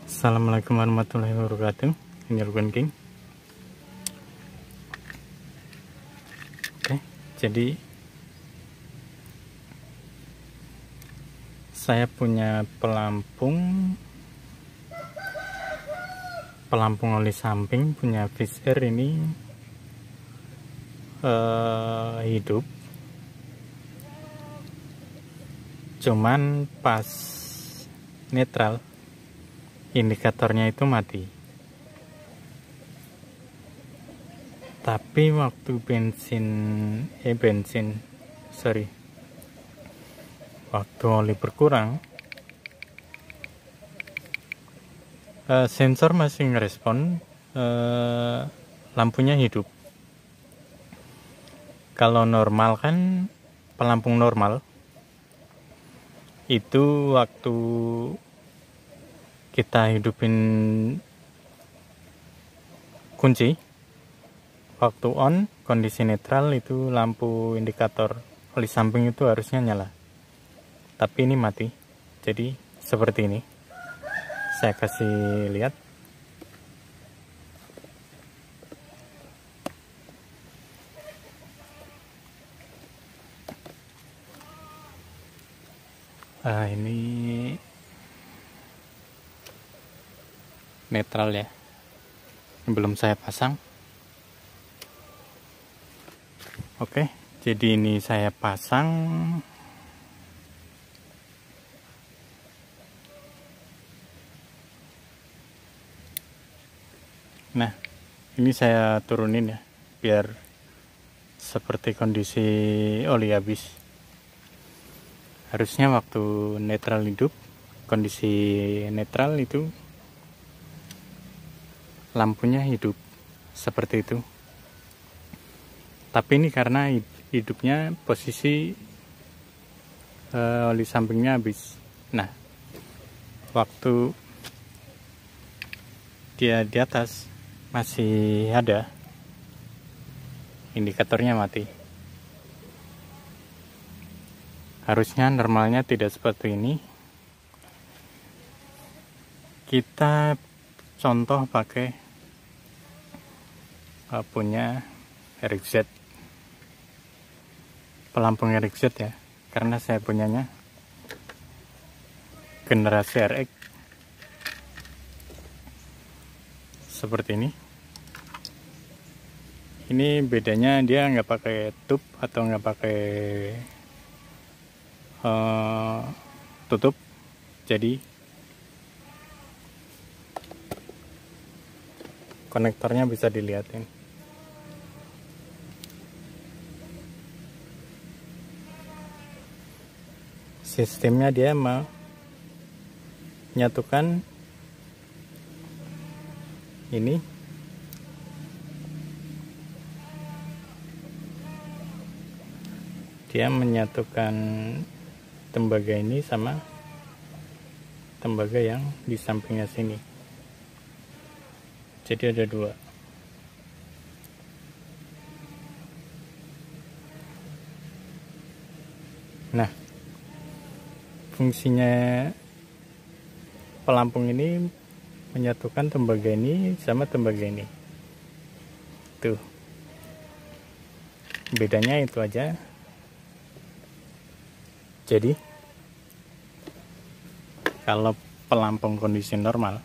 Assalamualaikum warahmatullahi wabarakatuh. Ini Ruben King. Oke, jadi saya punya pelampung oli samping punya Fish Air ini hidup, cuman pas netral indikatornya itu mati. Tapi waktu waktu oli berkurang, sensor masih ngerespon, lampunya hidup. Kalau normal kan, pelampung normal itu waktu kita hidupin kunci, waktu on kondisi netral itu lampu indikator oli samping itu harusnya nyala, tapi ini mati. Jadi seperti ini, saya kasih lihat. Ini netral ya, belum saya pasang. Oke, jadi ini saya pasang. Nah, ini saya turunin ya, biar seperti kondisi oli habis. Harusnya waktu netral hidup, kondisi netral itu lampunya hidup seperti itu. Tapi ini karena hidupnya posisi oli sampingnya habis. Nah, waktu dia di atas masih ada, indikatornya mati. Harusnya normalnya tidak seperti ini. Kita contoh pakai punya RX-Z, pelampung RX-Z ya, karena saya punyanya generasi RX seperti ini. Ini bedanya dia nggak pakai tube atau nggak pakai tutup, jadi konektornya bisa dilihatin. Sistemnya dia menyatukan ini tembaga ini sama tembaga yang di sampingnya sini. Jadi ada dua. Nah, fungsinya pelampung ini menyatukan tembaga ini sama tembaga ini. Tuh, bedanya itu aja. Jadi kalau pelampung kondisi normal,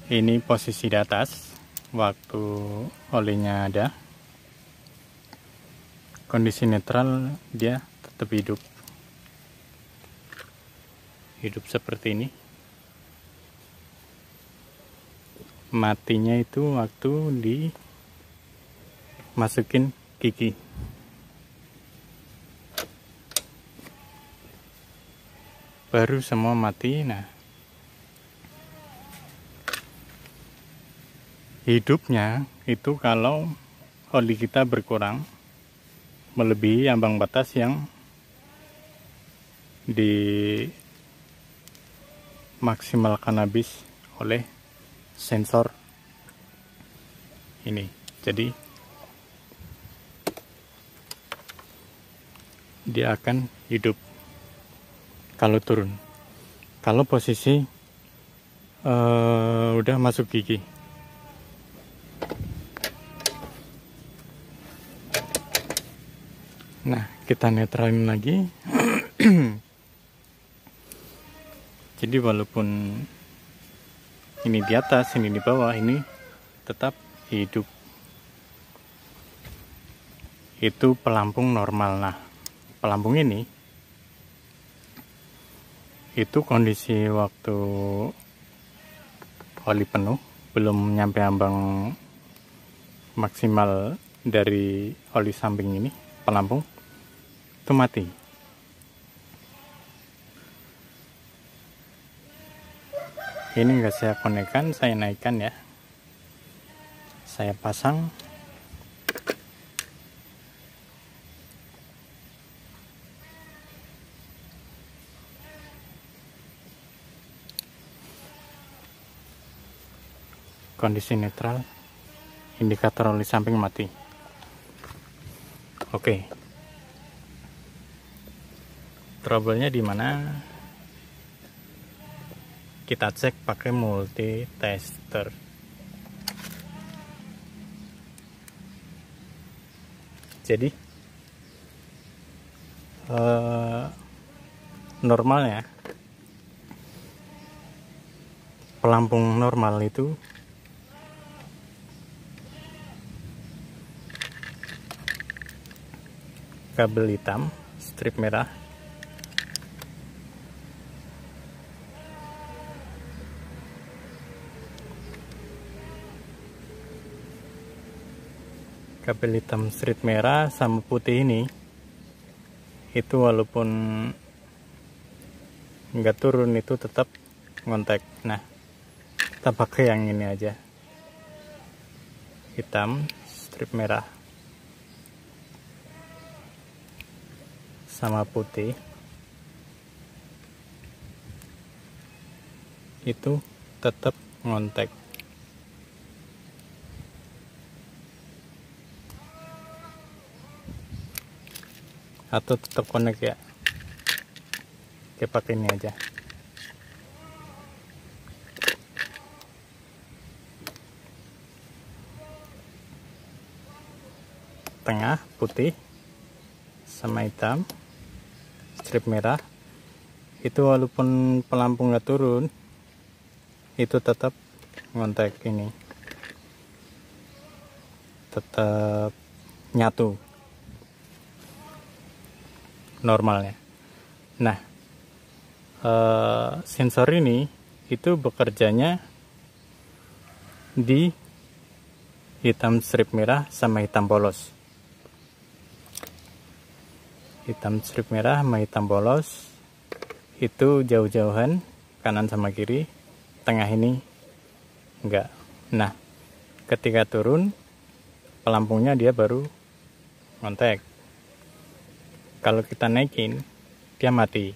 ini posisi di atas waktu olinya ada. Kondisi netral dia tetap hidup seperti ini. Matinya itu waktu dimasukin gigi. Baru semua mati. Nah, hidupnya itu kalau oli kita berkurang melebihi ambang batas yang dimaksimalkan habis oleh sensor ini. Jadi dia akan hidup kalau turun. Kalau posisi udah masuk gigi. Nah, kita netralin lagi. Jadi walaupun ini di atas, ini di bawah, ini tetap hidup. Itu pelampung normal. Nah, pelampung ini itu kondisi waktu oli penuh, belum nyampe ambang maksimal dari oli samping ini, pelampung itu mati. Ini enggak saya konekkan, saya naikkan ya, saya pasang. Kondisi netral, indikator oli samping mati. Oke. Trouble-nya di mana? Kita cek pakai multi tester. Jadi normalnya pelampung normal itu kabel hitam, strip merah, kabel hitam strip merah sama putih ini itu walaupun nggak turun itu tetap ngontek. Nah, kita pakai yang ini aja, hitam strip merah sama putih itu tetap ngontek. Atau tetap connect ya. Oke, pakai ini aja. Tengah putih sama hitam strip merah itu walaupun pelampung nggak turun itu tetap ngontek, ini tetap nyatu normalnya. Nah, sensor ini itu bekerjanya di hitam strip merah sama hitam polos. Hitam strip merah sama hitam polos itu jauh-jauhan, kanan sama kiri, tengah ini enggak. Nah, ketika turun pelampungnya dia baru ngontek. Kalau kita naikin dia mati,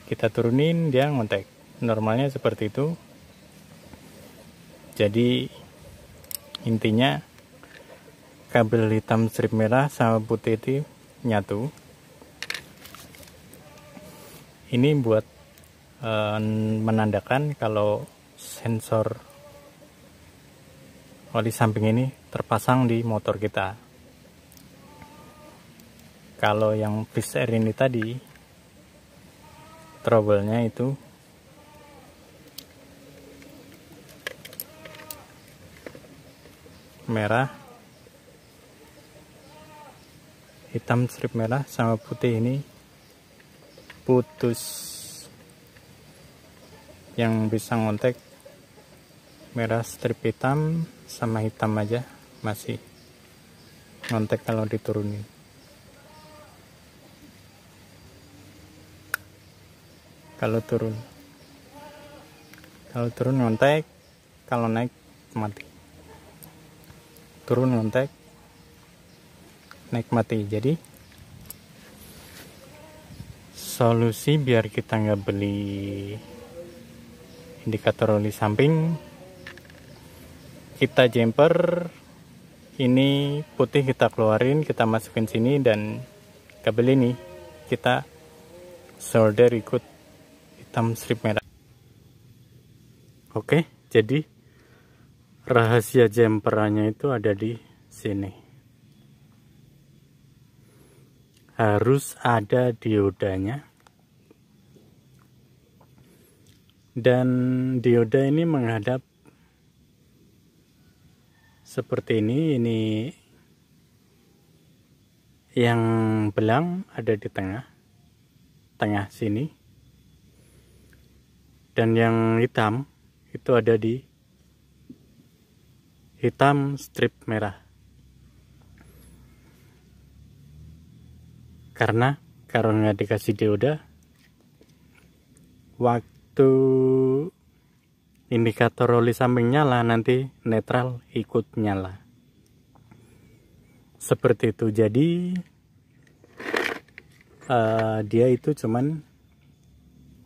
kita turunin dia ngontek. Normalnya seperti itu. Jadi intinya kabel hitam strip merah sama putih itu nyatu. Ini buat menandakan kalau sensor oli samping ini terpasang di motor kita. Kalau yang fish air ini tadi trouble-nya itu merah, hitam strip merah sama putih ini putus. Yang bisa ngontek merah strip hitam sama hitam aja masih ngontek kalau diturunin. Kalau turun ngontek, kalau naik mati. Turun ngontek, naik mati. Jadi solusi biar kita nggak beli indikator oli samping, kita jumper ini putih kita keluarin, kita masukin sini, dan kabel ini kita solder ikut hitam strip merah. Oke, jadi rahasia jumperannya itu ada di sini. Harus ada diodanya. Dan dioda ini menghadap seperti ini yang belang ada di tengah sini, dan yang hitam itu ada di hitam strip merah. Karena kalau nggak dikasih dioda, waktu indikator oli samping nyala, nanti netral ikut nyala. Seperti itu. Jadi dia itu cuman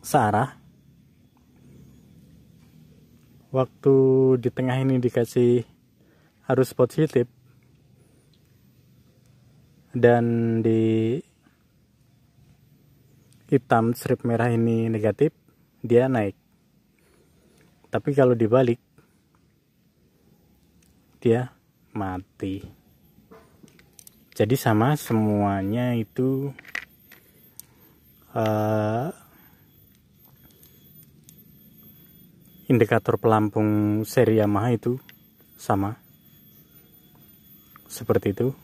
searah. Waktu di tengah ini dikasih arus positif dan di hitam strip merah ini negatif, dia naik. Tapi kalau dibalik, dia mati. Jadi sama semuanya itu indikator pelampung seri Yamaha itu sama seperti itu.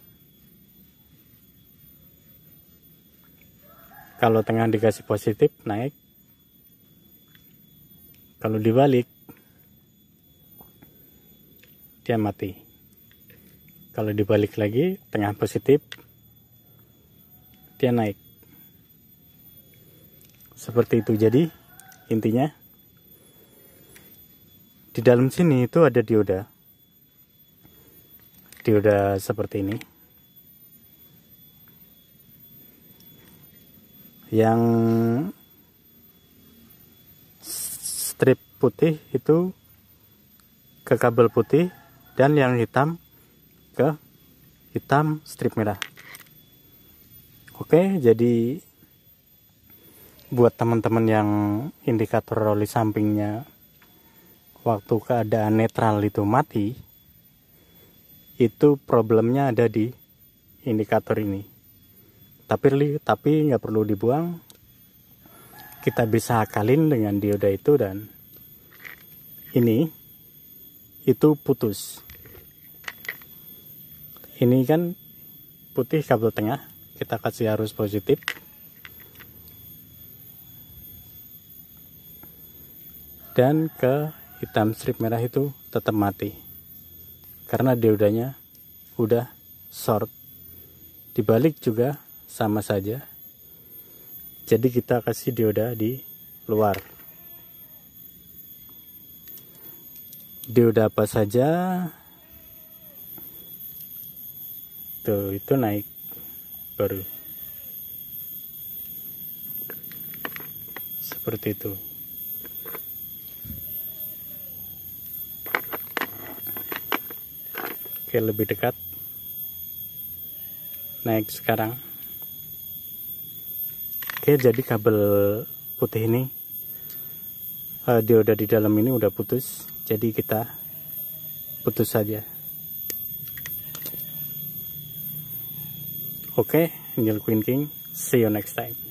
Kalau tengah dikasih positif, naik. Kalau dibalik, dia mati. Kalau dibalik lagi, tengah positif, dia naik. Seperti itu. Jadi intinya di dalam sini itu ada dioda seperti ini, yang strip putih itu ke kabel putih, dan yang hitam ke hitam strip merah. Oke, jadi buat teman-teman yang indikator oli sampingnya waktu keadaan netral itu mati, itu problemnya ada di indikator ini. Tapi nggak perlu dibuang, kita bisa akalin dengan dioda itu, dan ini itu putus. Ini kan putih kabel tengah, kita kasih arus positif, dan ke hitam strip merah itu tetap mati karena diodanya udah short. Dibalik juga sama saja. Jadi kita kasih dioda di luar. Dioda apa saja tuh, itu naik baru seperti itu. Oke, lebih dekat, naik sekarang. Oke, jadi kabel putih ini dioda di dalam ini udah putus, jadi kita putus saja. Oke, Angel Queen King, see you next time.